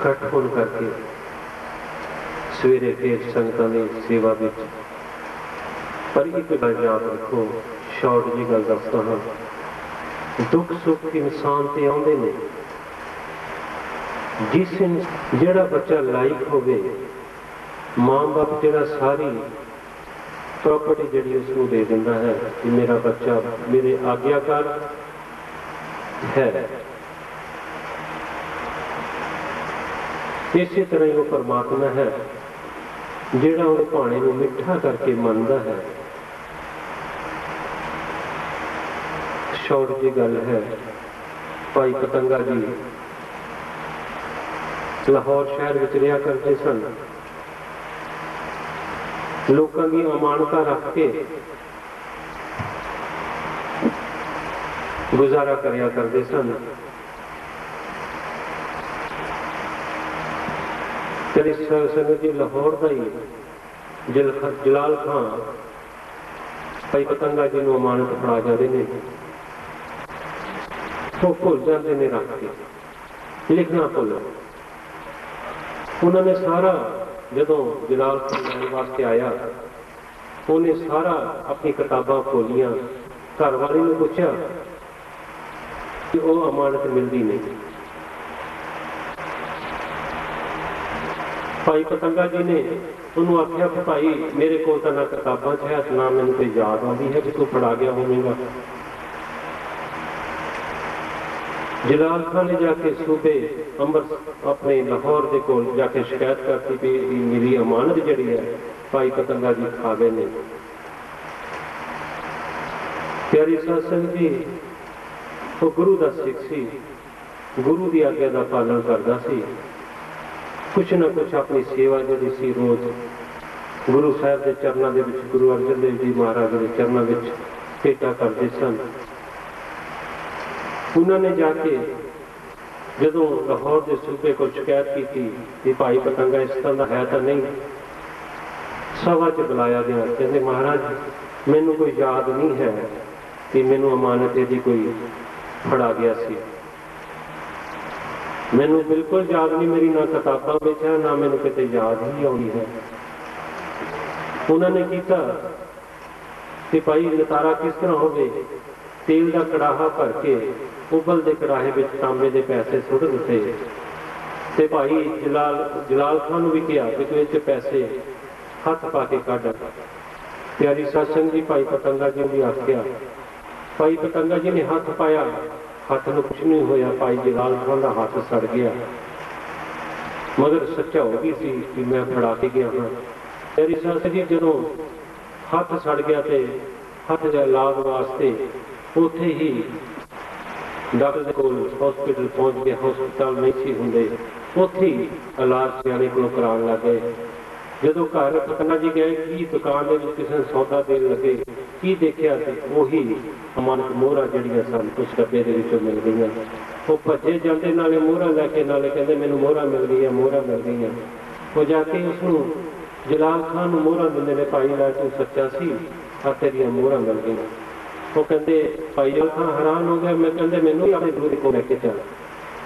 ਘੱਟ ਹੋਣ ਕਰਕੇ ਸਵੇਰੇ ਫੇਰ ਸੰਗਤਾਂ ਦੀ ਸੇਵਾ ਵਿੱਚ। ਪਰ ਇੱਕ ਗੱਲ ਯਾਦ ਰੱਖੋ, ਸ਼ਾਰਟ ਜੀ ਗੱਲ ਦੱਸਦਾ ਹਾਂ, ਦੁੱਖ ਸੁੱਖ ਇਨਸਾਨ ਤੇ ਆਉਂਦੇ ਨੇ। ਜਿਹੜਾ ਬੱਚਾ ਲਾਇਕ ਹੋਵੇ, ਮਾਂ ਬਾਪ ਜਿਹੜਾ ਸਾਰੀ ਪ੍ਰੋਪਰਟੀ ਜਿਹੜੀ ਉਸਨੂੰ ਦੇ ਦਿੰਦਾ ਹੈ ਕਿ ਮੇਰਾ ਬੱਚਾ ਮੇਰੇ ਆਗਿਆਕਾਰ ਹੈ, ਇਸੇ ਤਰ੍ਹਾਂ ਹੀ ਉਹ ਪਰਮਾਤਮਾ ਹੈ ਜਿਹੜਾ ਉਹਦੇ ਭਾਣੇ ਨੂੰ ਮਿੱਠਾ ਕਰਕੇ ਮੰਨਦਾ ਹੈ। ਸ਼ੌਰਤ ਦੀ ਗੱਲ ਹੈ, ਭਾਈ ਪਤੰਗਾ ਜੀ ਲਾਹੌਰ ਸ਼ਹਿਰ ਵਿੱਚ ਰਿਹਾ ਕਰਦੇ ਸਨ। ਲੋਕਾਂ ਦੀ ਅਮਾਨਤਾਂ ਰੱਖ ਕੇ ਗੁਜ਼ਾਰਾ ਕਰਿਆ ਕਰਦੇ ਸਨ। ਕਦੇ ਸੰਗਤ ਜੀ ਲਾਹੌਰ ਦਾ ਹੀ ਜਲਾਲ ਖਾਂ ਭਾਈ ਪਤੰਗਾ ਜੀ ਨੂੰ ਅਮਾਨਤ ਫੜਾ ਜਾਂਦੇ ਨੇ, ਉਹ ਭੁੱਲ ਜਾਂਦੇ ਨੇ ਰੱਖ ਕੇ, ਲਿਖਣਾ ਭੁੱਲ। ਉਹਨਾਂ ਨੇ ਸਾਰਾ, ਜਦੋਂ ਜਲਾਲ ਖਾਂ ਲੈਣ ਵਾਸਤੇ ਆਇਆ, ਉਹਨੇ ਸਾਰਾ ਆਪਣੀ ਕਿਤਾਬਾਂ ਖੋਲੀਆਂ, ਘਰ ਵਾਲੇ ਨੂੰ ਪੁੱਛਿਆ ਕਿ ਉਹ ਅਮਾਨਤ ਮਿਲਦੀ ਨਹੀਂ। ਭਾਈ ਪਤੰਗਾ ਜੀ ਨੇ ਉਹਨੂੰ ਆਖਿਆ ਕਿ ਭਾਈ ਮੇਰੇ ਕੋਲ ਤਾਂ ਨਾ ਕਿਤਾਬਾਂ 'ਚ ਹੈ, ਨਾ ਮੈਨੂੰ ਕੋਈ ਯਾਦ ਆਉਂਦੀ ਹੈ ਕਿ ਤੂੰ ਫੜਾ ਗਿਆ ਹੋਵੇਗਾ। ਜਲਾਲ ਖਾਂ ਨੇ ਜਾ ਕੇ ਸੂਬੇ ਅੰਮ੍ਰਿਤ ਆਪਣੇ ਲਾਹੌਰ ਦੇ ਕੋਲ ਜਾ ਕੇ ਸ਼ਿਕਾਇਤ ਕਰਤੀ ਵੀ ਮੇਰੀ ਅਮਾਨਤ ਜਿਹੜੀ ਹੈ ਭਾਈ ਪਤੰਗਾ ਜੀ ਖਾ ਗਏ ਨੇ। ਪਿਆਰੀ ਸਾਧ ਸੰਗਤ ਜੀ, ਉਹ ਗੁਰੂ ਦਾ ਸਿੱਖ ਸੀ, ਗੁਰੂ ਦੀ ਆਗਿਆ ਦਾ ਪਾਲਣ ਕਰਦਾ ਸੀ। ਕੁਛ ਨਾ ਕੁਛ ਆਪਣੀ ਸੇਵਾ ਜਿਹੜੀ ਸੀ ਰੋਜ਼ ਗੁਰੂ ਸਾਹਿਬ ਦੇ ਚਰਨਾਂ ਦੇ ਵਿੱਚ, ਗੁਰੂ ਅਰਜਨ ਦੇਵ ਜੀ ਮਹਾਰਾਜ ਦੇ ਚਰਨਾਂ ਵਿੱਚ ਭੇਟਾ ਕਰਦੇ ਸਨ। ਉਹਨਾਂ ਨੇ ਜਾ ਕੇ ਜਦੋਂ ਲਾਹੌਰ ਦੇ ਸੂਬੇ ਕੋਲ ਸ਼ਿਕਾਇਤ ਕੀਤੀ ਕਿ ਭਾਈ ਪਤੰਗਾ ਇਸ ਤਰ੍ਹਾਂ ਦਾ ਹੈ ਤਾਂ ਨਹੀਂ, ਸਭਾ 'ਚ ਬੁਲਾਇਆ ਗਿਆ। ਕਹਿੰਦੇ ਮਹਾਰਾਜ ਮੈਨੂੰ ਕੋਈ ਯਾਦ ਨਹੀਂ ਹੈ ਕਿ ਮੈਨੂੰ ਅਮਾਨਤ ਇਹਦੀ ਕੋਈ ਫੜਾ ਗਿਆ ਸੀ, ਮੈਨੂੰ ਬਿਲਕੁਲ ਯਾਦ ਨਹੀਂ, ਮੇਰੀ ਨਾ ਕਿਤਾਬਾਂ ਵਿੱਚ ਹੈ, ਨਾ ਮੈਨੂੰ ਕਿਤੇ ਯਾਦ ਹੀ ਆਉਂਦੀ ਹੈ। ਉਹਨਾਂ ਨੇ ਕੀਤਾ ਕਿ ਭਾਈ ਨਤਾਰਾ ਕਿਸ ਤਰ੍ਹਾਂ ਹੋਵੇ, ਤੇਲ ਦਾ ਕੜਾਹਾ ਭਰ ਕੇ ਉਬਲਦੇ ਕੜਾਹੇ ਵਿੱਚ ਤਾਂਬੇ ਦੇ ਪੈਸੇ ਸੁੱਟ ਦਿੱਤੇ ਤੇ ਭਾਈ ਜਲਾਲ ਖਾਂ ਨੂੰ ਵੀ ਕਿਹਾ ਕਿ ਤੂੰ ਇਹ 'ਚ ਪੈਸੇ ਹੱਥ ਪਾ ਕੇ ਕੱਢ। ਪਿਆਰੀ ਸਾਧ ਸੰਗਤ ਜੀ, ਭਾਈ ਪਤੰਗਾ ਜੀ ਵੀ ਆਖਿਆ। ਭਾਈ ਪਤੰਗਾ ਜੀ ਨੇ ਹੱਥ ਪਾਇਆ, ਹੱਥ ਨੂੰ ਕੁਛ ਨਹੀਂ ਹੋਇਆ। ਭਾਈ ਜਲਾਲ ਖਾਂ ਦਾ ਹੱਥ ਸੜ ਗਿਆ, ਮਗਰ ਸੱਚਾ ਹੋ ਗਈ ਸੀ ਕਿ ਮੈਂ ਫੜਾ ਕੇ ਗਿਆ ਹਾਂ। ਪਿਆਰੀ ਸਾਧ ਸੰਗਤ ਜੀ, ਜਦੋਂ ਹੱਥ ਸੜ ਗਿਆ ਤੇ ਹੱਥ ਦਾ ਇਲਾਜ ਵਾਸਤੇ ਉੱਥੇ ਹੀ ਡਾਕਟਰ ਦੇ ਕੋਲ ਹਸਪੀਟਲ ਪਹੁੰਚ ਗਿਆ, ਹਸਪਤਾਲ ਨਹੀਂ ਸੀ ਹੁੰਦੇ, ਉੱਥੇ ਹੀ ਇਲਾਜ ਸਿਆਣੇ ਕੋਲੋਂ ਕਰਾਉਣ ਲੱਗ ਗਏ। ਜਦੋਂ ਘਰ ਪਤੰਗਾ ਜੀ ਗਏ, ਕੀ ਦੁਕਾਨ ਦੇ ਵਿੱਚ ਕਿਸੇ ਨੂੰ ਸੌਦਾ ਦੇਣ ਲੱਗੇ, ਕੀ ਦੇਖਿਆ ਤੇ ਉਹੀ ਅਮਾਨਤ ਮੋਹਰਾਂ ਜਿਹੜੀਆਂ ਸਨ ਉਸ ਡੱਬੇ ਦੇ ਵਿੱਚੋਂ ਮਿਲ ਗਈਆਂ। ਉਹ ਭੱਜੇ ਜਾਂਦੇ, ਨਾਲੇ ਮੋਹਰਾਂ ਲੈ ਕੇ, ਨਾਲੇ ਕਹਿੰਦੇ ਮੈਨੂੰ ਮੋਹਰਾਂ ਮਿਲ ਗਈਆਂ, ਮੋਹਰਾਂ ਮਿਲ ਗਈਆਂ। ਉਹ ਜਾ ਕੇ ਉਸਨੂੰ ਜਲਾਲ ਖਾਂ ਨੂੰ ਮੋਹਰਾਂ ਦਿੰਦੇ ਨੇ, ਭਾਈ ਲੈ ਤੂੰ ਸੱਚਾ ਸੀ, ਆ ਤੇਰੀਆਂ ਮੋਹਰਾਂ ਮਿਲ ਗਈਆਂ। ਉਹ ਕਹਿੰਦੇ ਭਾਈ ਜਲਾਲ ਖਾਂ ਹੈਰਾਨ ਹੋ ਗਿਆ। ਮੈਂ ਕਹਿੰਦੇ ਮੈਨੂੰ ਵੀ ਆਪਣੇ ਗੁਰੂ ਦੇ ਕੋਲ ਲੈ ਕੇ ਚੱਲ।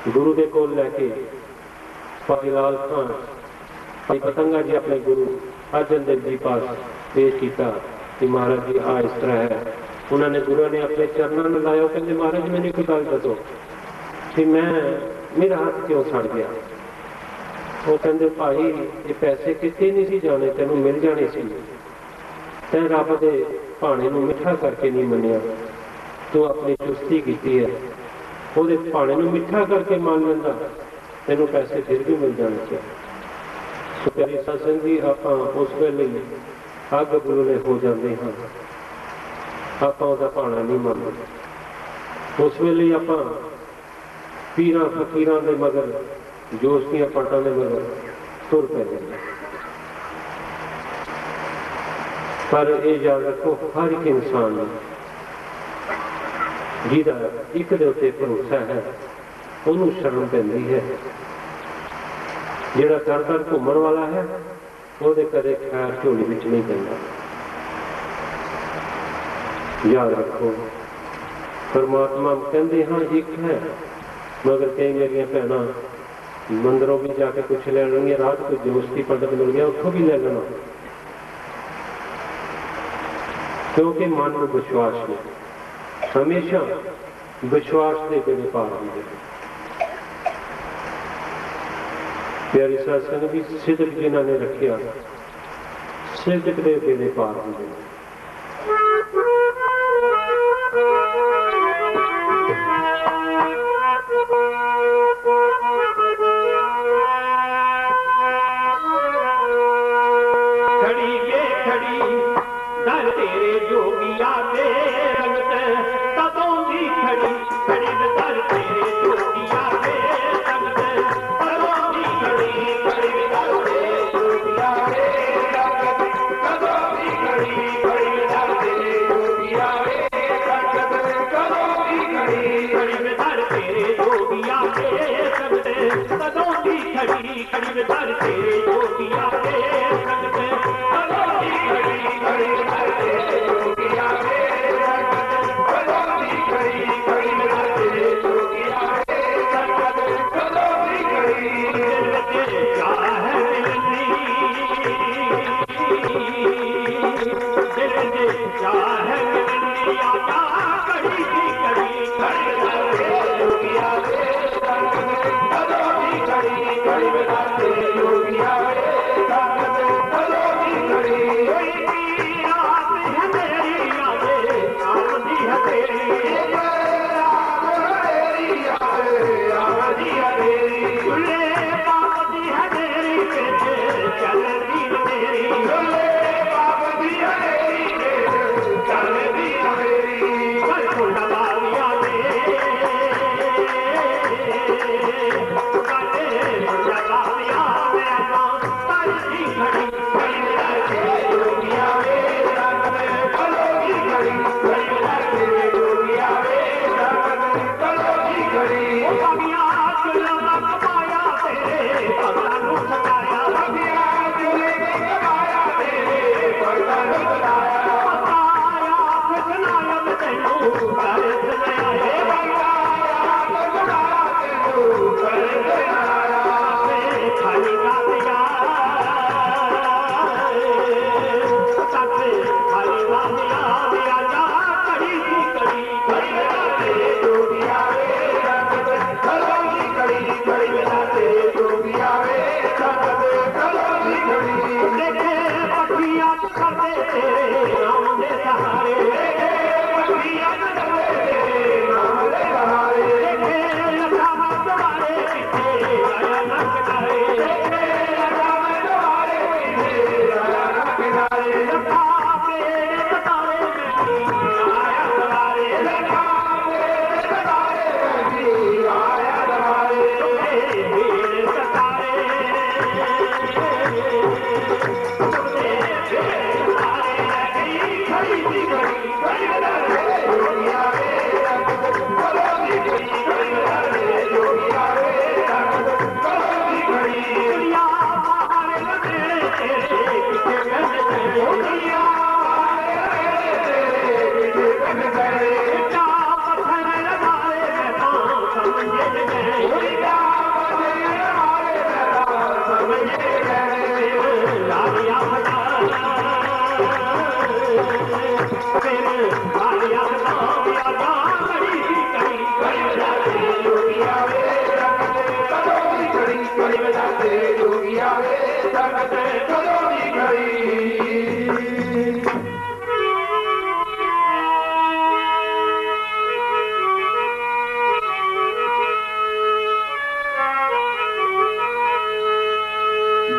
ਗੁਰੂ ਦੇ ਕੋਲ ਲੈ ਕੇ ਭਾਈ ਜਲਾਲ ਖਾਂ ਭਾਈ ਪਤੰਗਾ ਜੀ ਆਪਣੇ ਗੁਰੂ ਅਰਜਨ ਦੇਵ ਜੀ ਪਾਸ ਪੇਸ਼ ਕੀਤਾ ਕਿ ਮਹਾਰਾਜ ਜੀ ਆ ਇਸ ਤਰ੍ਹਾਂ ਹੈ। ਉਹਨਾਂ ਨੇ ਗੁਰੂ ਨੇ ਆਪਣੇ ਚਰਨਾਂ ਨੂੰ ਲਾਇਆ। ਕਹਿੰਦੇ ਮਹਾਰਾਜ ਮੈਨੂੰ ਇੱਕ ਗੱਲ ਦੱਸੋ ਕਿ ਮੇਰਾ ਹੱਥ ਕਿਉਂ ਸੜ ਗਿਆ। ਉਹ ਕਹਿੰਦੇ ਭਾਈ ਇਹ ਪੈਸੇ ਕਿਤੇ ਨਹੀਂ ਸੀ ਜਾਣੇ, ਤੈਨੂੰ ਮਿਲ ਜਾਣੇ ਸੀ, ਤੈਂ ਰੱਬ ਦੇ ਭਾਣੇ ਨੂੰ ਮਿੱਠਾ ਕਰਕੇ ਨਹੀਂ ਮੰਨਿਆ, ਤੂੰ ਆਪਣੀ ਚੁਸਤੀ ਕੀਤੀ ਹੈ। ਉਹਦੇ ਭਾਣੇ ਨੂੰ ਮਿੱਠਾ ਕਰਕੇ ਮੰਨ ਲੈਂਦਾ, ਤੈਨੂੰ ਪੈਸੇ ਫਿਰ ਵੀ ਮਿਲ ਜਾਣੇ ਸੀ। प्यारी सत्संग जी आप उस वेले अग बुलबुले हो जाते हाँ, आप भाना नहीं मानते। उस वेले आप पीर फकीर के मगर जोश दियां पाटां के मगर तुर पैंदे। पर यह याद रखो हर एक इंसान जिहदा एक दे उत्ते भरोसा है उन्होंने शर्म पैंदी है। जिहड़ा दर दर घूमण वाला है वो कदे खैर झोली विच नहीं पैंदा। याद रखो परमात्मा कहते हाँ एक है, मगर कई मेरिया भैन मंदिरों भी जाके कुछ ले लेंगे, रात को जोशी पंडित मिल गया उतों भी ले लेना, क्योंकि मन में विश्वास नहीं। हमेशा विश्वास के बेड़े पार होंगे। प्यारी सत्संग भी सिदक जिन्होंने रखिया सिदक के बेड़े पार होंगे।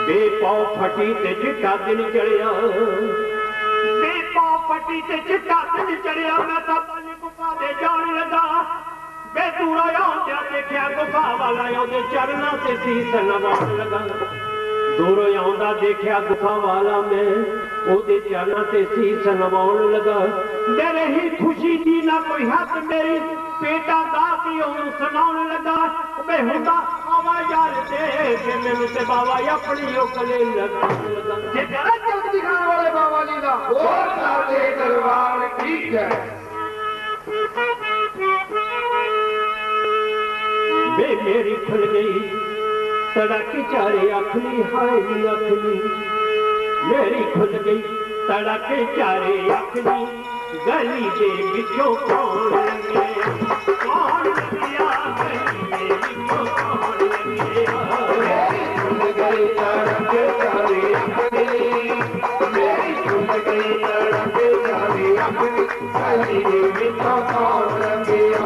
बेपौ चिट्टा दिन चढ़िया बेपा पट्टी ते चिट्टा दिन चढ़िया मैं तो बल गुफा दे जान लगा बेदूरा आउंदे देखिया गुफा वाला ओदे चरना ते सीस नवाण लगा दूरों आउंदा देखिया गुफा वाला मैं ओदे चरना ते सीस नवाण लगा मेरे ही खुशी दी ना कोई हद मेरी बेटा दाती ओनू सुनाउण लगा मैं हुंदा आवा यार दे के मैनू ते बाबा अपनी ओकले लगा जे करा चौक दिखाने वाले बाबा जी दा और साथे दरबार ठीक है बे मेरी खुल गई तड़क चारे अखली हाय नी अखली मेरी खुल गई तड़क चारे अखली गली दे बिचों कौन लगे कौन लगिया गली दे बिचों कौन लगिया मेरी खुल गई तड़क चारे अखली मेरी खुल गई तड़क चारे अखली गली दे बिचों कौन लगिया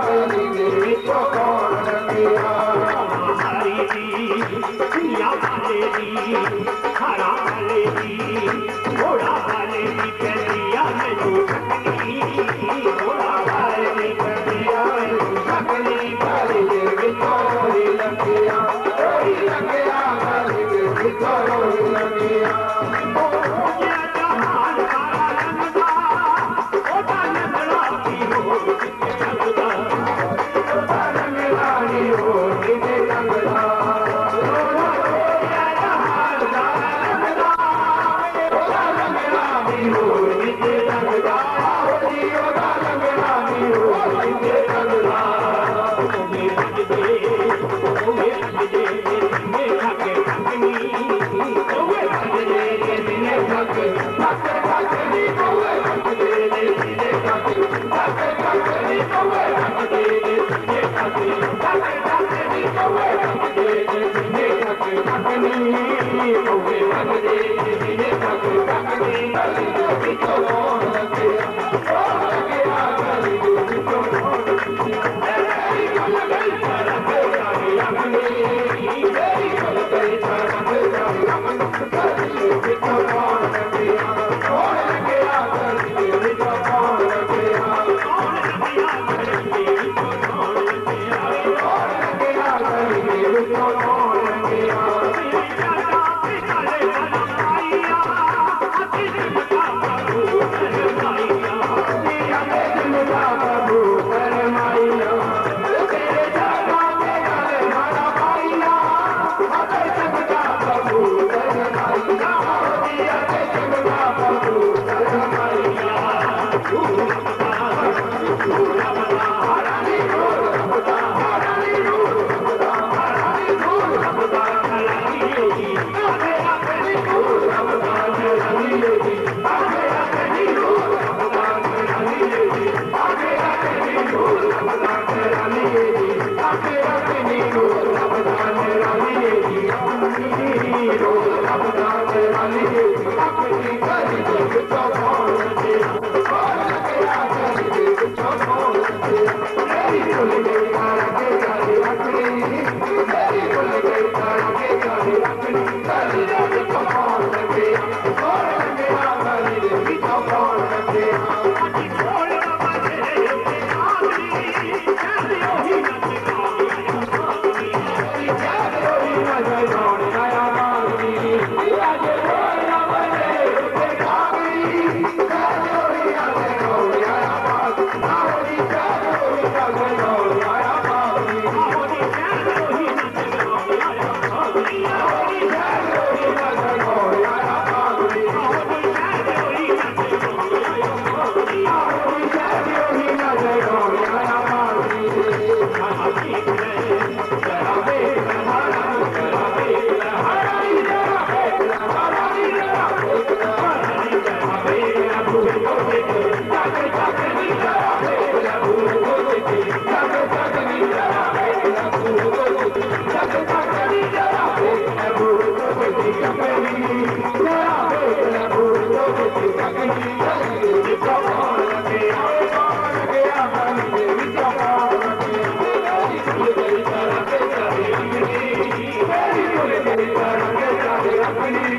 गली दे बिचों कौन लगिया हरी दी या वाले दी हरा वाले दी घोड़ा वाले दी कहदिया मैनू सकनी घोड़ा वाले दी कहदिया मैनू सकनी गली दे बिचों कोई लगिया गली दे बिचों कोई लगिया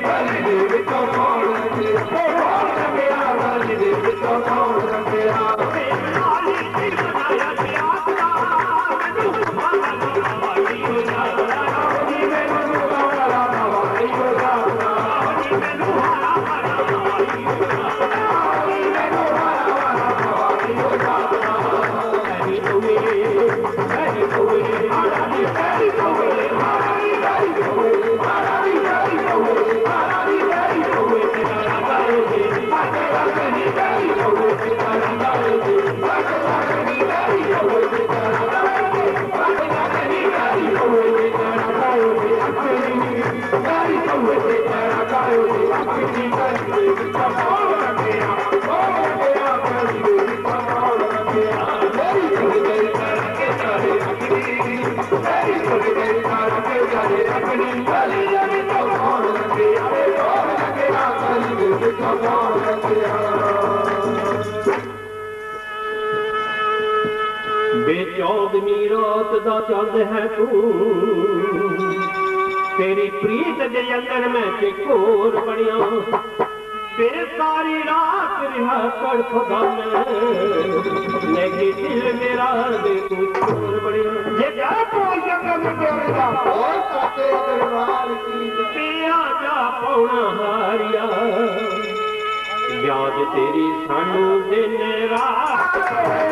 गली दे विचों कौन लंघिया कौन लंघिया गली दे विचों कौन लंघिया लाली की बनाया ते आसरा मैनू माला नवाई हो जाना मैनू माला नवाई हो जाना मैनू माला नवाई हो जाना मैनू माला नवाई हो जाना कहीं हुए कहीं हुए महारानी कहीं हुए महारानी कहीं हुए महारानी कहीं हुए महारानी कहीं हुए तेरा करोगे आगे कहीं कहीं हुए तेरा करोगे आगे कहीं कहीं हुए तेरा करोगे आगे कहीं कहीं हुए तेरा करोगे अपनी कहीं हुए तेरा करोगे अपनी कहीं कौन लगे कहीं कौन लगे मेरी सुन गई करके करे अपनी मेरी सुन गई करके करे अपनी गली लगे तो कौन लगे अरे कौन लगे गली लगे तो कौन लगे बेचौदवी रात दा चंद है तू तेरी प्रीत दे अंदर मैं ते घोर बनिया फिर सारी रात रिहा तड़फदा लेके दिल मेरा दे तू चोर बनिया ये क्या बोल जंगल में देवता और काके दरबार की पिया जा पौना हारिया याद तेरी सानू दिन रात